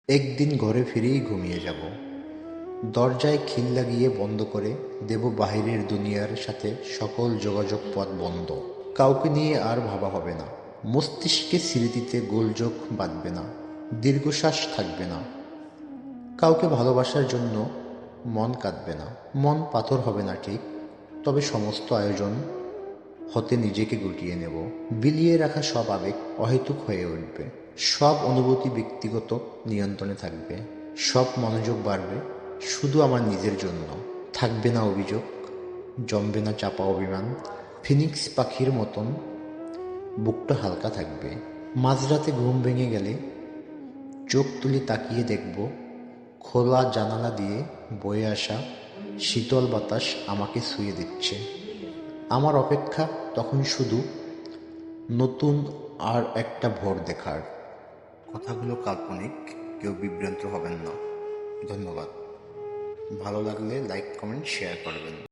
একদিন ঘরে ফিরেই ঘুমিয়ে যাব, দরজায় খিল লাগিয়ে বন্ধ করে দেব বাহিরের দুনিয়ার সাথে সকল যোগাযোগ পথ বন্ধ। কাউকে নিয়ে আর ভাবা হবে না, মস্তিষ্কে স্মৃতিতে গোলযোগ বাঁধবে না, দীর্ঘশ্বাস থাকবে না। কাউকে ভালোবাসার জন্য মন কাঁদবে না, মন পাথর হবে না ঠিক, তবে সমস্ত আয়োজন হতে নিজেকে গুটিয়ে নেব। বিলিয়ে রাখা সব আবেগ অহেতুক হয়ে উঠবে, সব অনুভূতি ব্যক্তিগত নিয়ন্ত্রণে থাকবে, সব মনোযোগ বাড়বে শুধু আমার নিজের জন্য। থাকবে না অভিযোগ, জমবে না চাপা অভিমান, ফিনিক্স পাখির মতন বুকটা হালকা থাকবে। মাঝরাতে ঘুম ভেঙে গেলে চোখ তুলে তাকিয়ে দেখব, খোলা জানালা দিয়ে বয়ে আসা শীতল বাতাস আমাকে ছুঁয়ে দিচ্ছে। আমার অপেক্ষা তখন শুধু নতুন আর একটা ভোর দেখার। কথাগুলো কাল্পনিক, কেউ বিভ্রান্ত হবেন না। ধন্যবাদ। ভালো লাগলে লাইক, কমেন্ট, শেয়ার করবেন।